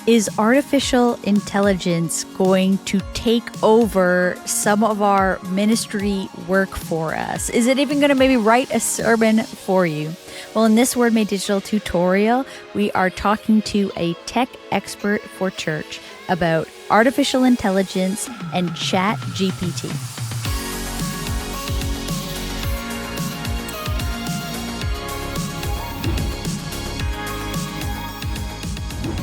Is artificial intelligence going to take over some of our ministry work for us? Is it even going to maybe write a sermon for you? Well, in this Word Made Digital tutorial, we are talking to a tech expert for church about artificial intelligence and Chat GPT.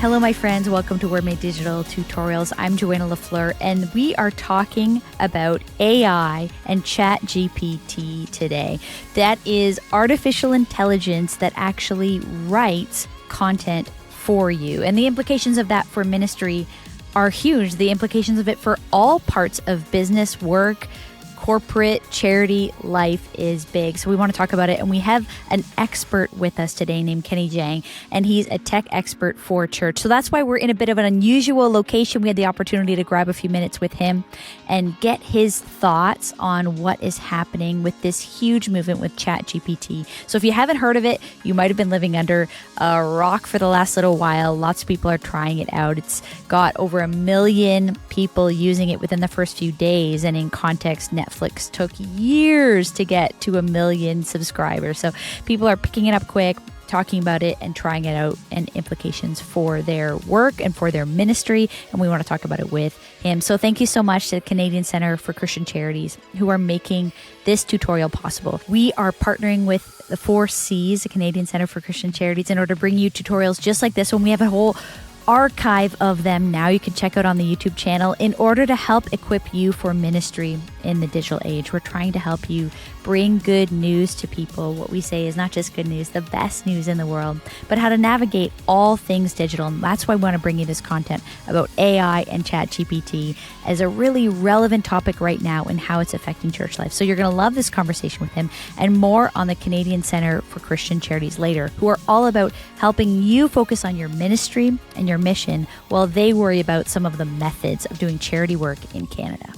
Hello, my friends. Welcome to Word Made Digital Tutorials. I'm Joanna LaFleur, and we are talking about AI and Chat GPT today. That is artificial intelligence that actually writes content for you. And the implications of that for ministry are huge. The implications of it for all parts of business, work, corporate, charity life is big. So we want to talk about it. And we have an expert with us today named Kenny Jahng, and he's a tech expert for church. So that's why we're in a bit of an unusual location. We had the opportunity to grab a few minutes with him and get his thoughts on what is happening with this huge movement with Chat GPT. So if you haven't heard of it, you might have been living under a rock for the last little while. Lots of people are trying it out. It's got over 1 million people using it within the first few days. And in context, Netflix took years to get to 1 million subscribers. So people are picking it up quick, talking about it and trying it out and implications for their work and for their ministry. And we want to talk about it with him. So thank you so much to the Canadian Centre for Christian Charities who are making this tutorial possible. We are partnering with the 4Cs, the Canadian Centre for Christian Charities, in order to bring you tutorials just like this one. We have a whole archive of them now you can check out on the YouTube channel in order to help equip you for ministry in the digital age. We're trying to help you bring good news to people. What we say is not just good news, the best news in the world, but how to navigate all things digital. And that's why we want to bring you this content about AI and Chat GPT as a really relevant topic right now and how it's affecting church life. So you're going to love this conversation with him and more on the Canadian Centre for Christian Charities later, who are all about helping you focus on your ministry and your mission while they worry about some of the methods of doing charity work in Canada.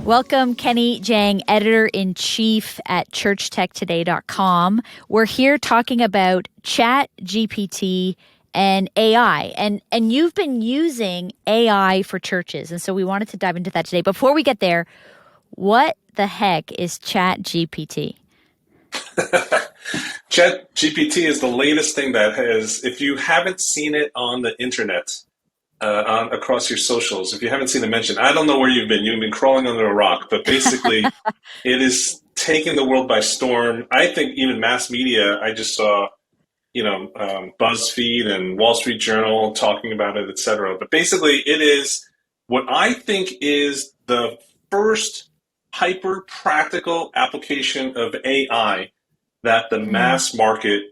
Welcome, Kenny Jahng, Editor-in-Chief at churchtechtoday.com. We're here talking about Chat GPT and AI. And you've been using AI for churches. And so we wanted to dive into that today. Before we get there, what the heck is Chat GPT? Chat GPT is the latest thing that has, if you haven't seen it on the internet, across your socials, if you haven't seen it mentioned, I don't know where you've been crawling under a rock, but basically it is taking the world by storm. I think even mass media, I just saw, BuzzFeed and Wall Street Journal talking about it, etc. But basically it is what I think is the first hyper practical application of AI that the mass market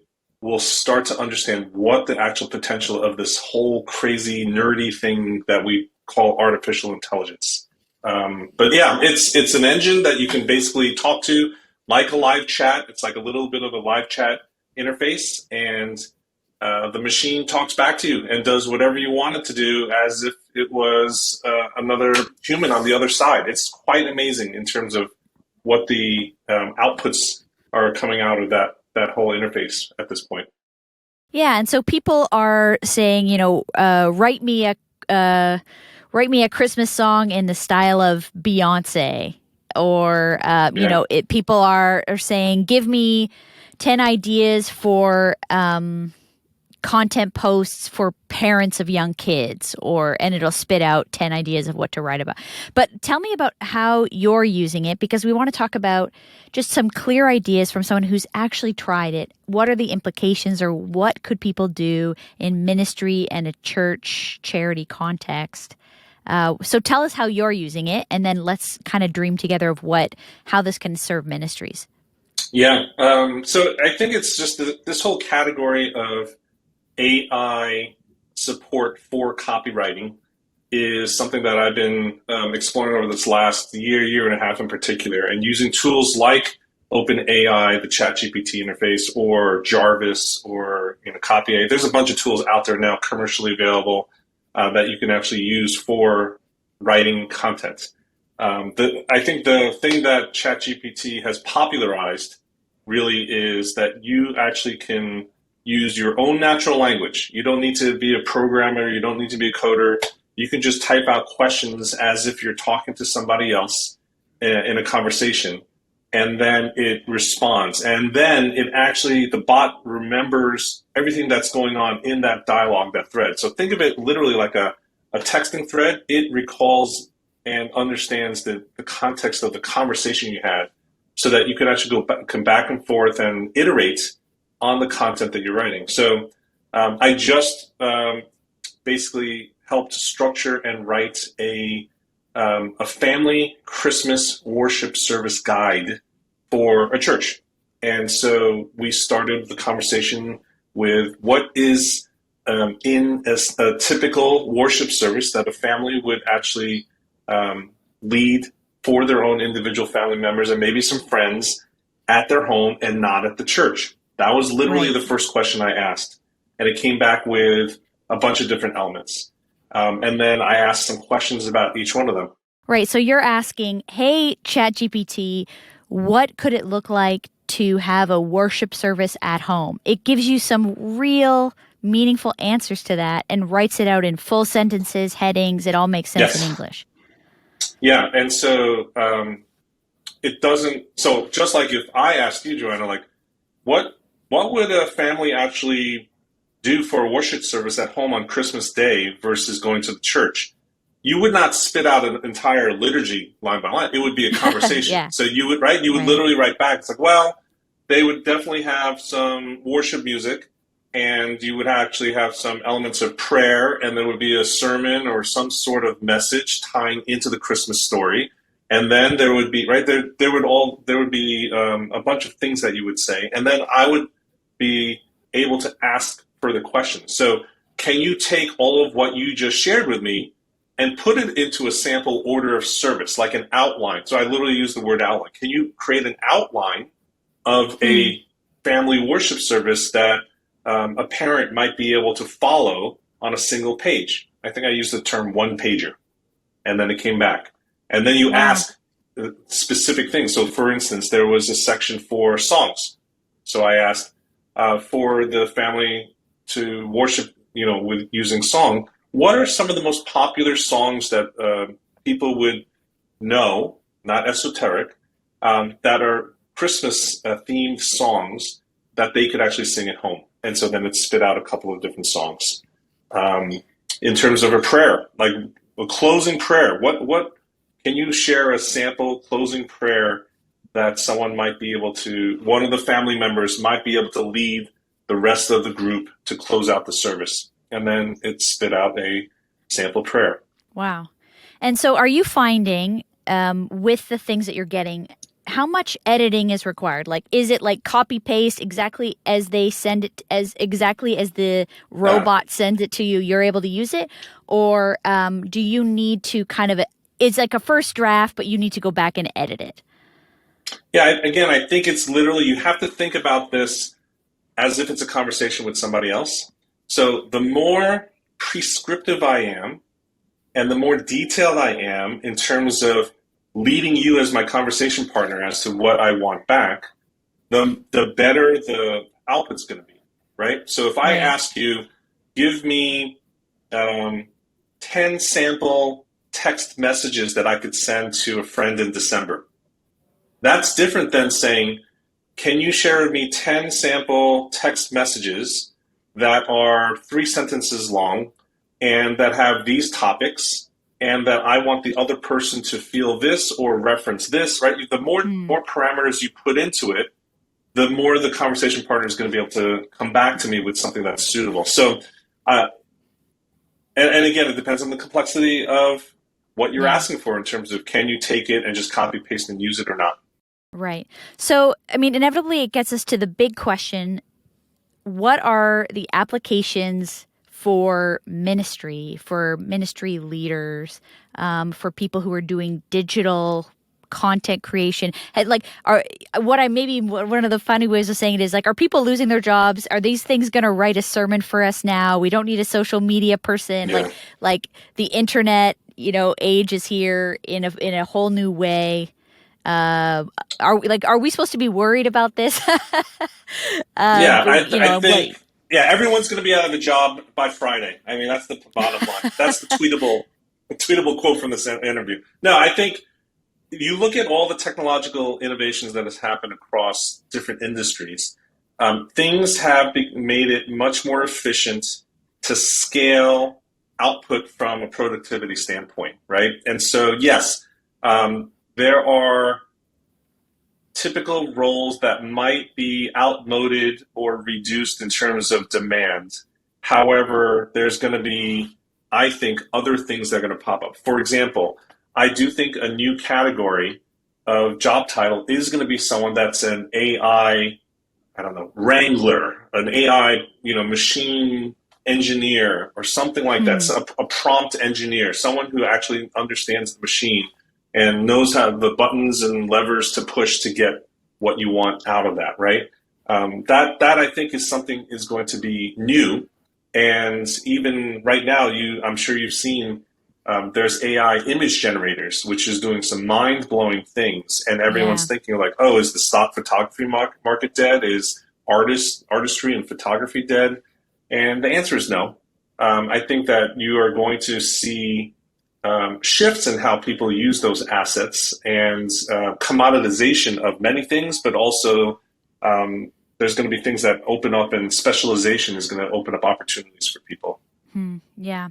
will start to understand what the actual potential of this whole crazy nerdy thing that we call artificial intelligence. But yeah, it's an engine that you can basically talk to like a live chat. It's like a little bit of a live chat interface, and the machine talks back to you and does whatever you want it to do as if it was another human on the other side. It's quite amazing in terms of what the outputs are coming out of that whole interface at this point. Yeah, and so people are saying, write me a Christmas song in the style of Beyonce, or people are saying, give me 10 ideas for content posts for parents of young kids, and it'll spit out 10 ideas of what to write about. But tell me about how you're using it, because we want to talk about just some clear ideas from someone who's actually tried it. What are the implications, or what could people do in ministry and a church charity context? So tell us how you're using it, and then let's kind of dream together of how this can serve ministries. Yeah. So I think it's just this whole category of AI support for copywriting is something that I've been exploring over this last year and a half in particular, and using tools like OpenAI, the Chat GPT interface, or Jarvis, or Copy AI. There's a bunch of tools out there now commercially available that you can actually use for writing content. I think the thing that Chat GPT has popularized really is that you actually can use your own natural language. You don't need to be a programmer. You don't need to be a coder. You can just type out questions as if you're talking to somebody else in a conversation, and then it responds. And then the bot remembers everything that's going on in that dialogue, that thread. So think of it literally like a texting thread. It recalls and understands the context of the conversation you had, so that you could actually come back and forth and iterate on the content that you're writing. So I just basically helped structure and write a family Christmas worship service guide for a church. And so we started the conversation with what is in a typical worship service that a family would actually lead for their own individual family members and maybe some friends at their home and not at the church. That was literally the first question I asked. And it came back with a bunch of different elements. And then I asked some questions about each one of them. Right. So you're asking, hey, Chat GPT, what could it look like to have a worship service at home? It gives you some real meaningful answers to that and writes it out in full sentences, headings. It all makes sense in English. Yeah. And so it doesn't. So just like if I asked you, Joanna, like, what would a family actually do for a worship service at home on Christmas Day versus going to the church? You would not spit out an entire liturgy line by line. It would be a conversation. Yeah. So you would write, you would literally write back. It's like, well, they would definitely have some worship music, and you would actually have some elements of prayer, and there would be a sermon or some sort of message tying into the Christmas story. And then there would be there would be a bunch of things that you would say, and then I would be able to ask further questions. So can you take all of what you just shared with me and put it into a sample order of service, like an outline? So I literally use the word outline. Can you create an outline of a family worship service that a parent might be able to follow on a single page? I think I used the term one pager, and then it came back. And then you ask specific things. So for instance, there was a section for songs. So I asked for the family to worship, with using song, what are some of the most popular songs that people would know, not esoteric, that are Christmas themed songs that they could actually sing at home? And so then it spit out a couple of different songs. In terms of a prayer, like a closing prayer, what can you share a sample closing prayer that someone might be able to, one of the family members might be able to lead the rest of the group to close out the service? And then it spit out a sample prayer. Wow. And so are you finding with the things that you're getting, how much editing is required? Like, is it like copy paste exactly as they send it, as exactly as the robot sends it to you, you're able to use it? Or do you need to it's like a first draft, but you need to go back and edit it? Yeah, again, I think it's literally, you have to think about this as if it's a conversation with somebody else. So the more prescriptive I am and the more detailed I am in terms of leading you as my conversation partner as to what I want back, the better the output's going to be, right? So if I ask you, give me 10 sample text messages that I could send to a friend in December, that's different than saying, can you share with me 10 sample text messages that are 3 sentences long and that have these topics, and that I want the other person to feel this or reference this, right? The more parameters you put into it, the more the conversation partner is going to be able to come back to me with something that's suitable. So, and again, it depends on the complexity of what you're asking for in terms of, can you take it and just copy paste and use it or not? Right. So, I mean, inevitably it gets us to the big question: what are the applications for ministry leaders, for people who are doing digital content creation? Like, one of the funny ways of saying it is, like, are people losing their jobs? Are these things going to write a sermon for us now? We don't need a social media person. Yeah. Like the internet, age is here in a whole new way. Are we supposed to be worried about this? I think Yeah, everyone's going to be out of a job by Friday. I mean, that's the bottom line. That's the tweetable quote from this interview. No, I think you look at all the technological innovations that has happened across different industries. Things have made it much more efficient to scale output from a productivity standpoint, right? And so, yes, there are typical roles that might be outmoded or reduced in terms of demand. However, there's going to be, I think, other things that are going to pop up. For example, I do think a new category of job title is going to be someone that's an I don't know, wrangler, an AI, machine engineer or something like that. Hmm. So a prompt engineer, someone who actually understands the machine and knows how the buttons and levers to push to get what you want out of that, right? That I think is something is going to be new, and even right now, I'm sure you've seen there's AI image generators, which is doing some mind blowing things, and everyone's Yeah. thinking like, oh, is the stock photography market dead? Is artistry and photography dead? And the answer is no. I think that you are going to see shifts in how people use those assets and commoditization of many things, but also there's going to be things that open up, and specialization is going to open up opportunities for people. Yeah,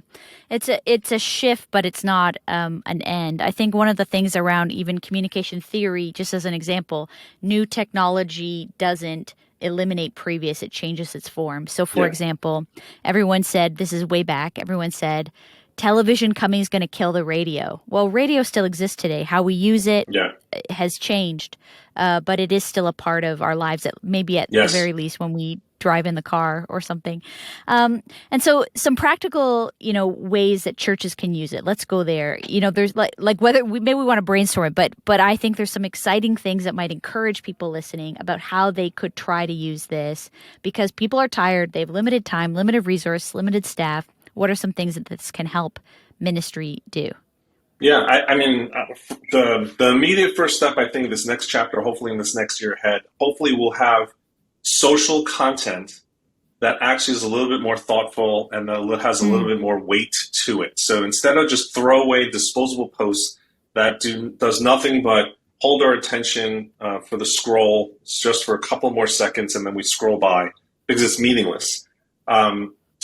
it's a shift, but it's not an end. I think one of the things around even communication theory, just as an example, new technology doesn't eliminate previous; it changes its form. So, for Yeah, example, everyone said this is way back. Everyone said television coming is going to kill the radio. Well, radio still exists today. How we use it yeah, has changed, but it is still a part of our lives. Maybe at the yes. very least when we drive in the car or something. And so some practical, ways that churches can use it. Let's go there. There's like whether maybe we want to brainstorm it, but I think there's some exciting things that might encourage people listening about how they could try to use this because people are tired. They have limited time, limited resource, limited staff. What are some things that this can help ministry do? Yeah, I mean, the immediate first step, I think, this next chapter, hopefully in this next year ahead, hopefully we'll have social content that actually is a little bit more thoughtful and that has a little Mm, bit more weight to it. So instead of just throwaway disposable posts that does nothing but hold our attention for the scroll just for a couple more seconds and then we scroll by because it's meaningless,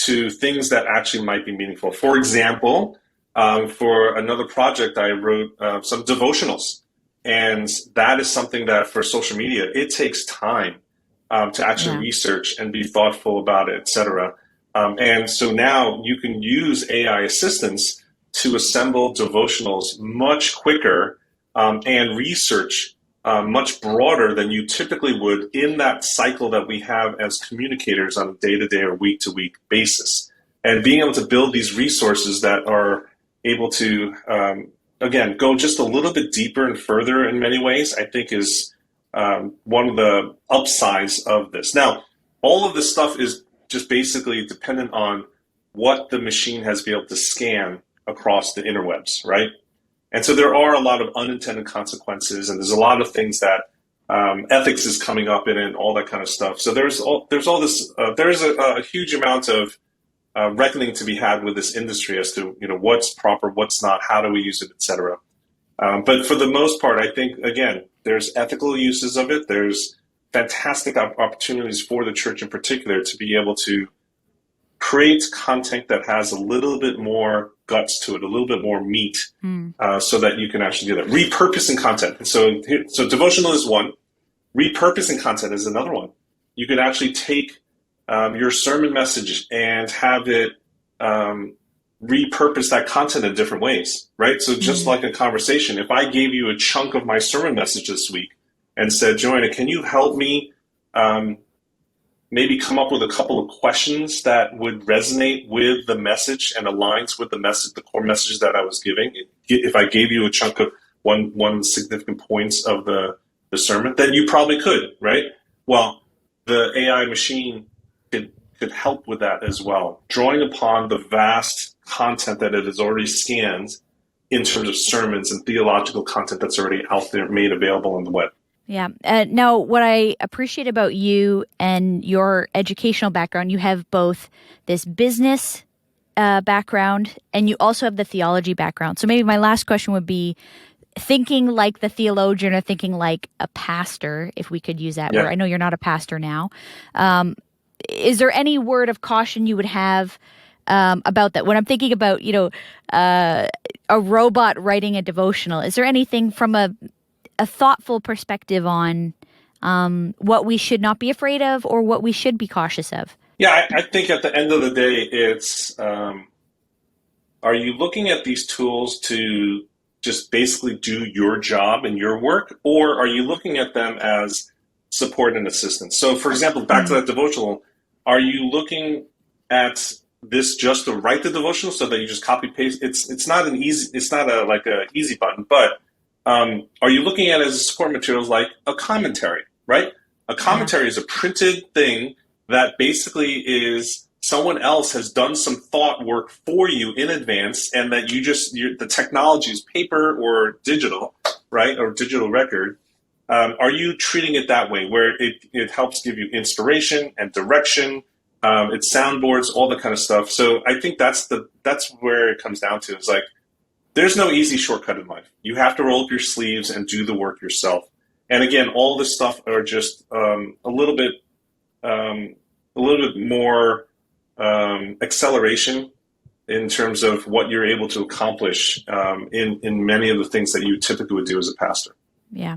to things that actually might be meaningful. For example, for another project, I wrote some devotionals. And that is something that for social media, it takes time to actually yeah. research and be thoughtful about it, et cetera. And so now you can use AI assistance to assemble devotionals much quicker and research much broader than you typically would in that cycle that we have as communicators on a day to day or week to week basis. And being able to build these resources that are able to, again, go just a little bit deeper and further in many ways, I think is one of the upsides of this. Now, all of this stuff is just basically dependent on what the machine has been able to scan across the interwebs, right? And so there are a lot of unintended consequences, and there's a lot of things that ethics is coming up in it, and all that kind of stuff. So there's all this. There's a huge amount of reckoning to be had with this industry as to what's proper, what's not, how do we use it, etc. But for the most part, I think again, there's ethical uses of it. There's fantastic opportunities for the church in particular to be able to create content that has a little bit more guts to it, a little bit more meat, Mm, so that you can actually do that. Repurposing content. And so devotional is one. Repurposing content is another one. You can actually take your sermon message and have it repurpose that content in different ways, right? So just mm, like a conversation, if I gave you a chunk of my sermon message this week and said, Joanna, can you help me um, maybe come up with a couple of questions that would resonate with the message and aligns with the message, the core message that I was giving? If I gave you a chunk of one significant points of the sermon, then you probably could, right? Well, the AI machine could help with that as well, drawing upon the vast content that it has already scanned in terms of sermons and theological content that's already out there, made available on the web. Yeah. Now, what I appreciate about you and your educational background, you have both this business background and you also have the theology background. So maybe my last question would be thinking like the theologian or thinking like a pastor, if we could use that word. I know you're not a pastor now. Is there any word of caution you would have about that? When I'm thinking about, a robot writing a devotional, is there anything from a thoughtful perspective on what we should not be afraid of or what we should be cautious of? Yeah, I think at the end of the day, it's are you looking at these tools to just basically do your job and your work, or are you looking at them as support and assistance? So, for example, back to that devotional, are you looking at this just to write the devotional so that you just copy paste? It's not an easy, it's not like a easy button, but are you looking at it as support materials like a commentary, right? A commentary is a printed thing that basically is someone else has done some thought work for you in advance, and that the technology is paper or digital, right? Or digital record. Are you treating it that way, where it helps give you inspiration and direction? It's soundboards, all that kind of stuff. So I think that's where it comes down to. It's like, there's no easy shortcut in life. You have to roll up your sleeves and do the work yourself. And again, all this stuff are just a little bit more acceleration in terms of what you're able to accomplish in many of the things that you typically would do as a pastor. Yeah.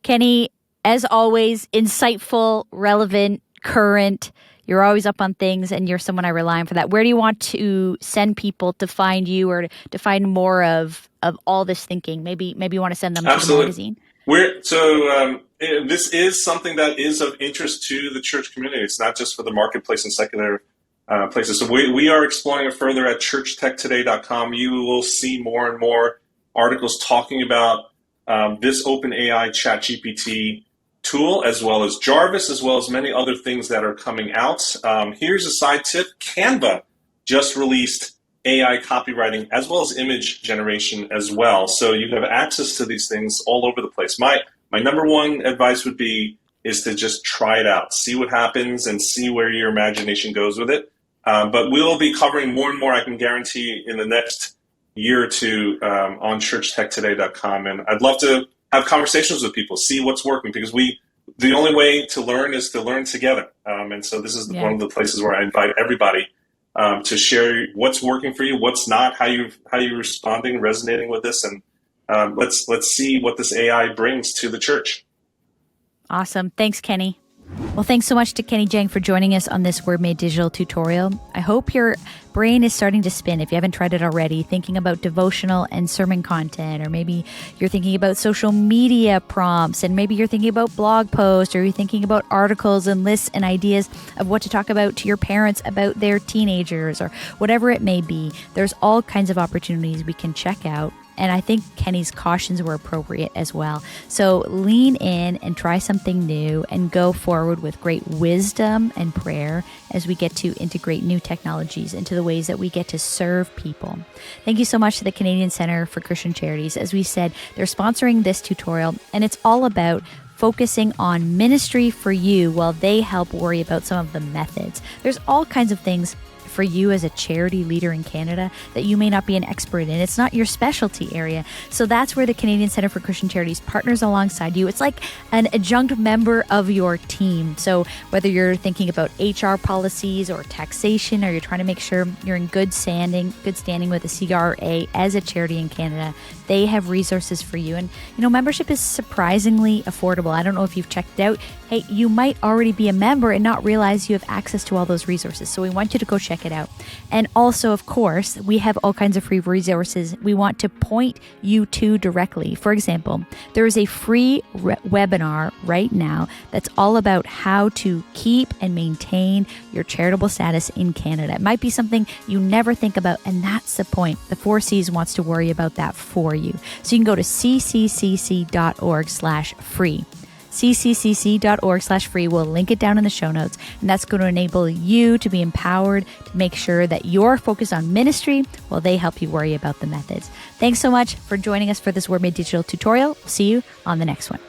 Kenny, as always, insightful, relevant, current. You're always up on things, and you're someone I rely on for that. Where do you want to send people to find you or to find more of all this thinking? Maybe you want to send them to the magazine. This is something that is of interest to the church community. It's not just for the marketplace and secular places. So we are exploring it further at churchtechtoday.com. You will see more and more articles talking about this OpenAI Chat GPT tool, as well as Jarvis, as well as many other things that are coming out. Here's a side tip. Canva just released AI copywriting as well as image generation as well. So you have access to these things all over the place. My number one advice would be is to just try it out, see what happens, and see where your imagination goes with it. But we'll be covering more and more, I can guarantee, in the next year or two on churchtechtoday.com. And I'd love to have conversations with people, see what's working, because the only way to learn is to learn together. And so this is one of the places where I invite everybody to share what's working for you, what's not, how you're responding, resonating with this, and let's see what this AI brings to the church. Awesome. Thanks, Kenny. Well, thanks so much to Kenny Jahng for joining us on this Word Made Digital tutorial. I hope your brain is starting to spin, if you haven't tried it already, thinking about devotional and sermon content, or maybe you're thinking about social media prompts, and maybe you're thinking about blog posts, or you're thinking about articles and lists and ideas of what to talk about to your parents about their teenagers, or whatever it may be. There's all kinds of opportunities we can check out. And I think Kenny's cautions were appropriate as well. So lean in and try something new and go forward with great wisdom and prayer as we get to integrate new technologies into the ways that we get to serve people. Thank you so much to the Canadian Centre for Christian Charities. As we said, they're sponsoring this tutorial, and it's all about focusing on ministry for you while they help worry about some of the methods. There's all kinds of things for you as a charity leader in Canada that you may not be an expert in. It's not your specialty area. So that's where the Canadian Centre for Christian Charities partners alongside you. It's like an adjunct member of your team. So whether you're thinking about HR policies or taxation, or you're trying to make sure you're in good standing with the CRA as a charity in Canada, they have resources for you. And, membership is surprisingly affordable. I don't know if you've checked it out. Hey, you might already be a member and not realize you have access to all those resources. So we want you to go check it out. And also, of course, we have all kinds of free resources we want to point you to directly. For example, there is a free webinar right now that's all about how to keep and maintain your charitable status in Canada. It might be something you never think about, and that's the point. The 4Cs wants to worry about that for you. So you can go to cccc.org/free. cccc.org/free. We'll link it down in the show notes, and that's going to enable you to be empowered to make sure that you're focused on ministry while they help you worry about the methods. Thanks so much for joining us for this Word Made Digital tutorial. We'll see you on the next one.